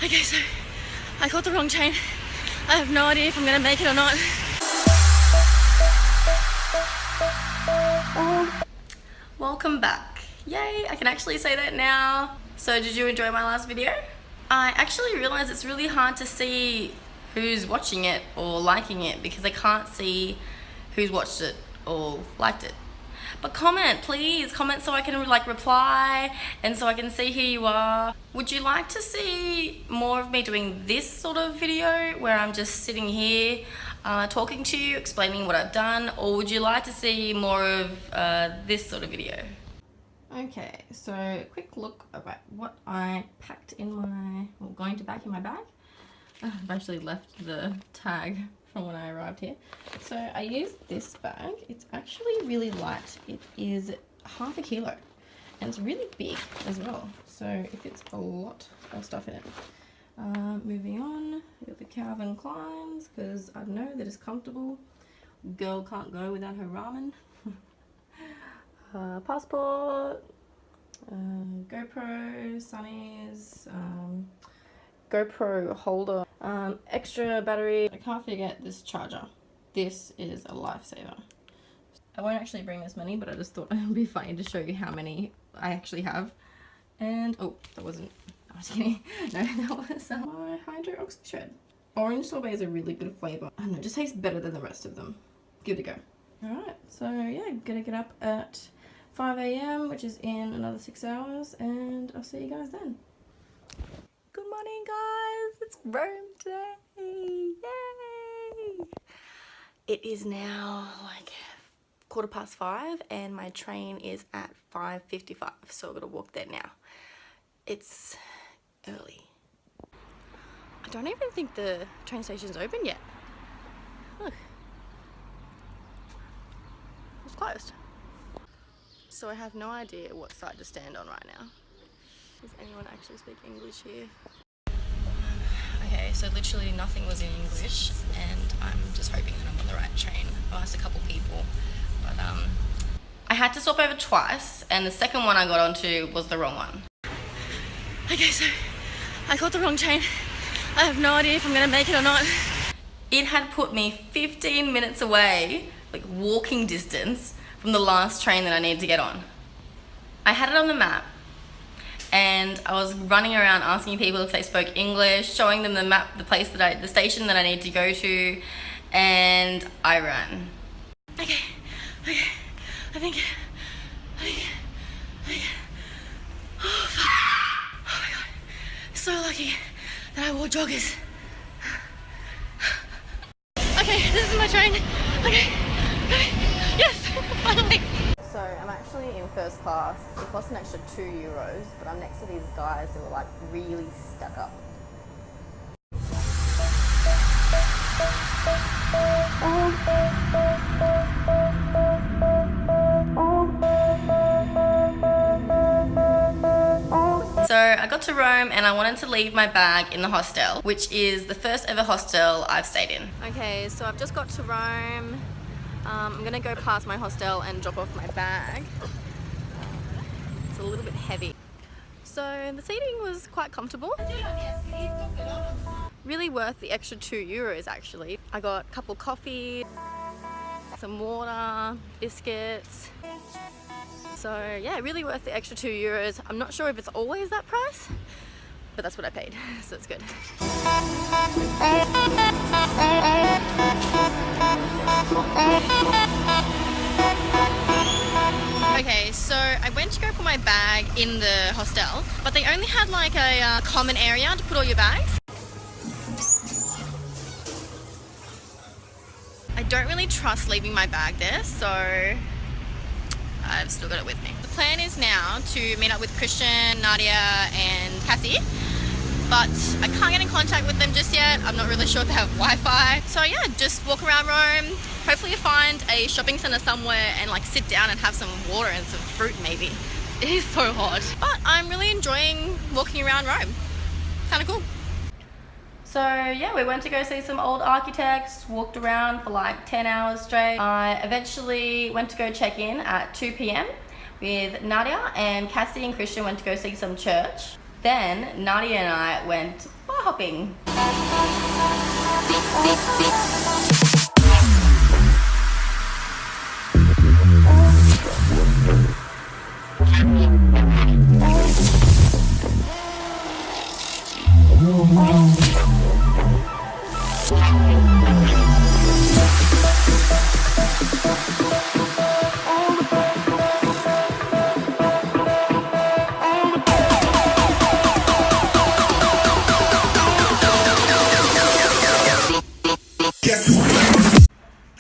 Okay, so I caught the wrong train. I have no idea if I'm gonna make it or not. Welcome back. Yay, I can actually say that now. So did you enjoy my last video? I actually realized it's really hard to see who's watching it or liking it because I can't see who's watched it or liked it. But comment, please, comment so I can reply and so I can see who you are. Would you like to see more of me doing this sort of video where I'm just sitting here talking to you, explaining what I've done, or would you like to see more of this sort of video? Okay, so quick look about what I packed in my, well, going to pack in my bag. I've actually left the tag from when I arrived here. So I used this bag. It's actually really light. It is 1/2 kilo and it's really big as well. So it fits a lot of stuff in it. Moving on, we got the Calvin Kleins because I know that it's comfortable. Girl can't go without her ramen. Passport, GoPro, sunnies, GoPro holder, extra battery. I can't forget this charger. This is a lifesaver. I won't actually bring this many, but I just thought it would be funny to show you how many I actually have. And oh, that wasn't, I was kidding. No, that was my Hydro Oxy Shred. Orange sorbet is a really good flavor. I don't know, it just tastes better than the rest of them. Give it a go. Alright, so yeah, I'm gonna get up at 5 AM, which is in another 6 hours, and I'll see you guys then. Good morning, guys. It's Rome day. Yay! It is now like 5:15 and my train is at 5:55, so I'm gonna walk there now. It's early. I don't even think the train station's open yet. Look. It's closed. So I have no idea what side to stand on right now. Does anyone actually speak English here? Okay, so literally nothing was in English and I'm just hoping that I'm on the right train. I asked a couple people, but I had to swap over twice and the second one I got onto was the wrong one. Okay, so I caught the wrong train. I have no idea if I'm gonna make it or not. It had put me 15 minutes away, like walking distance, from the last train that I needed to get on. I had it on the map and I was running around asking people if they spoke English, showing them the map, the station that I need to go to, and I ran. Okay, I think, oh fuck, oh my god, so lucky that I wore joggers. Okay, this is my train, okay, yes, finally. So I'm actually in first class. It cost an extra €2, but I'm next to these guys who are like really stuck up. So I got to Rome and I wanted to leave my bag in the hostel, which is the first ever hostel I've stayed in. Okay, so I've just got to Rome. I'm gonna go past my hostel and drop off my bag. It's a little bit heavy. So the seating was quite comfortable. Really worth the extra €2 actually. I got a couple coffee, some water, biscuits. So yeah, really worth the extra €2. I'm not sure if it's always that price, but that's what I paid, so it's good. Okay, so I went to go put my bag in the hostel, but they only had like a common area to put all your bags. I don't really trust leaving my bag there, so I've still got it with me. The plan is now to meet up with Christian, Nadia and Cassie, but I can't get in contact with them just yet. I'm not really sure if they have Wi-Fi. So yeah, just walk around Rome, hopefully find a shopping centre somewhere and like sit down and have some water and some fruit maybe. It is so hot. But I'm really enjoying walking around Rome. Kind of cool. So yeah, we went to go see some old architects, walked around for like 10 hours straight. I eventually went to go check in at 2 PM with Nadia, and Cassie and Christian went to go see some church. Then Nadia and I went bar hopping.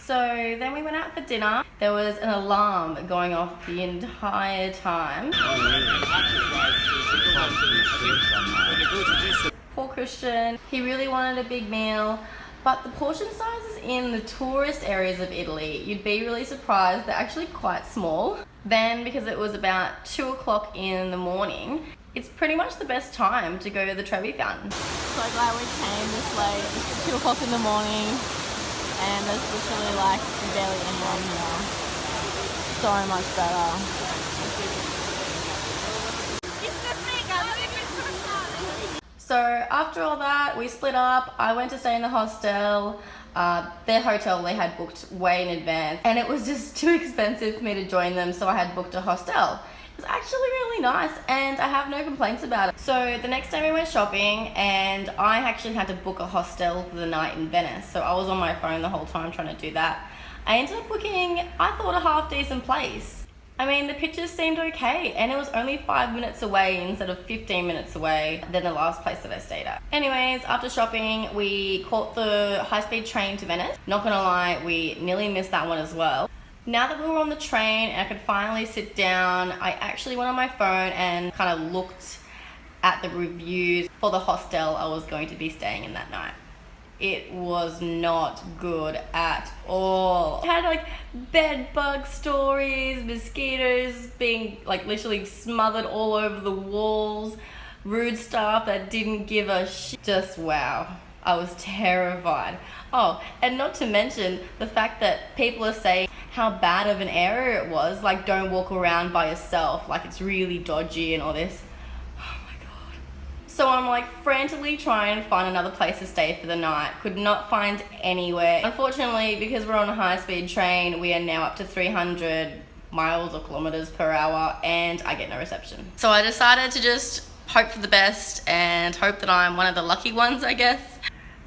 So then we went out for dinner. There was an alarm going off the entire time. Poor Christian, he really wanted a big meal, but the portion sizes in the tourist areas of Italy, you'd be really surprised, they're actually quite small. Then, because it was about 2 o'clock in the morning, it's pretty much the best time to go to the Trevi Fountain. So glad we came this late. It's 2 o'clock in the morning and there's literally like barely anyone here. So much better. So after all that, we split up. I went to stay in the hostel. Their hotel they had booked way in advance, and it was just too expensive for me to join them, so I had booked a hostel. It was actually really nice, and I have no complaints about it. So the next day we went shopping, and I actually had to book a hostel for the night in Venice, so I was on my phone the whole time trying to do that. I ended up booking, I thought, a half decent place. I mean, the pictures seemed okay, and it was only 5 minutes away instead of 15 minutes away than the last place that I stayed at. Anyways, after shopping, we caught the high-speed train to Venice. Not gonna lie, we nearly missed that one as well. Now that we were on the train and I could finally sit down, I actually went on my phone and kind of looked at the reviews for the hostel I was going to be staying in that night. It was not good at all. It had like bed bug stories, mosquitoes being like literally smothered all over the walls, rude staff that didn't give a shit. Just wow. I was terrified. Oh, and not to mention the fact that people are saying how bad of an area it was, like don't walk around by yourself, like it's really dodgy and all this. So I'm like frantically trying to find another place to stay for the night. Could not find anywhere. Unfortunately, because we're on a high-speed train, we are now up to 300 miles or kilometers per hour, and I get no reception. So I decided to just hope for the best and hope that I'm one of the lucky ones, I guess.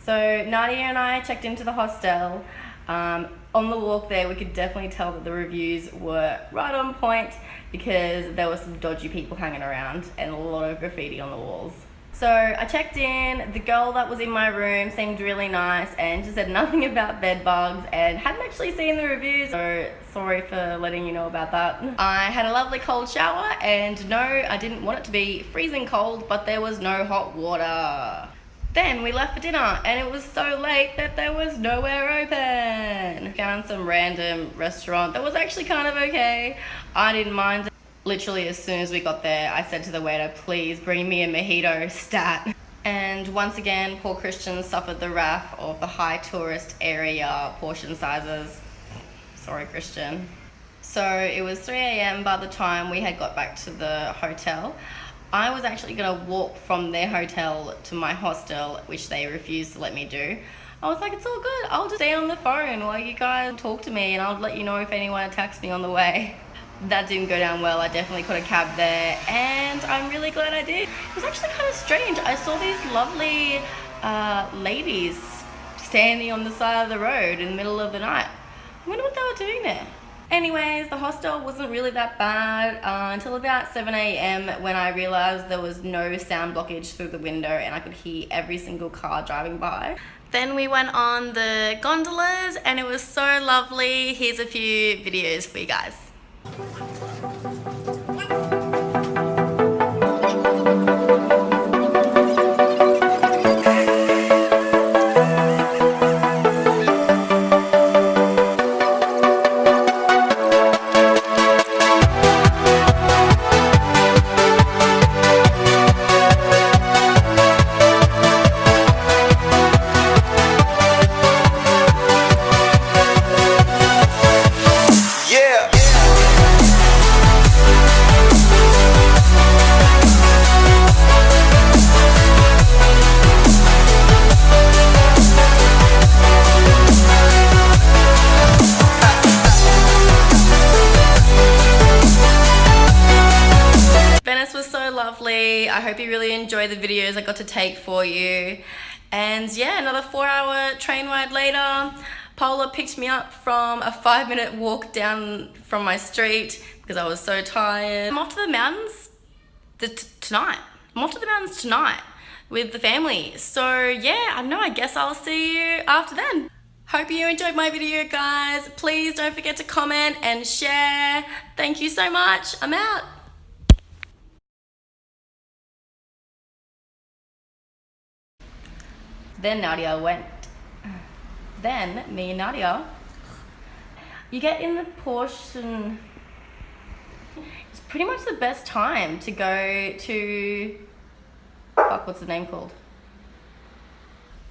So Nadia and I checked into the hostel. On the walk there, we could definitely tell that the reviews were right on point because there were some dodgy people hanging around and a lot of graffiti on the walls. So I checked in, the girl that was in my room seemed really nice and she said nothing about bed bugs and hadn't actually seen the reviews, so sorry for letting you know about that. I had a lovely cold shower and no, I didn't want it to be freezing cold, but there was no hot water. Then we left for dinner and it was so late that there was nowhere open. Found some random restaurant that was actually kind of okay. I didn't mind it. Literally as soon as we got there, I said to the waiter, please bring me a mojito stat. And once again, poor Christian suffered the wrath of the high tourist area portion sizes. Sorry, Christian. So it was 3 a.m. by the time we had got back to the hotel. I was actually gonna walk from their hotel to my hostel, which they refused to let me do. I was like, it's all good, I'll just stay on the phone while you guys talk to me and I'll let you know if anyone attacks me on the way. That didn't go down well. I definitely caught a cab there and I'm really glad I did. It was actually kind of strange. I saw these lovely ladies standing on the side of the road in the middle of the night. I wonder what they were doing there. Anyways, the hostel wasn't really that bad until about 7 a.m. when I realized there was no sound blockage through the window and I could hear every single car driving by. Then we went on the gondolas and it was so lovely. Here's a few videos for you guys. Yeah. enjoy the videos I got to take for you. And yeah, another 4-hour train ride later, Paula picked me up from a 5-minute walk down from my street because I was so tired. I'm off to the mountains tonight. I'm off to the mountains tonight with the family. So yeah, I don't know, I guess I'll see you after then. Hope you enjoyed my video, guys. Please don't forget to comment and share. Thank you so much. I'm out. Then Nadia went. Then me and Nadia, you get in the Porsche and it's pretty much the best time to go to, fuck, what's the name called?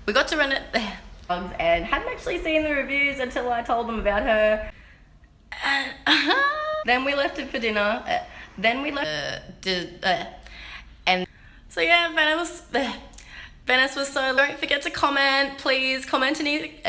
We got to rent it there and hadn't actually seen the reviews until I told them about her. Then we left it for dinner. Then we left, and so yeah, Venice was so, don't forget to comment, please comment any,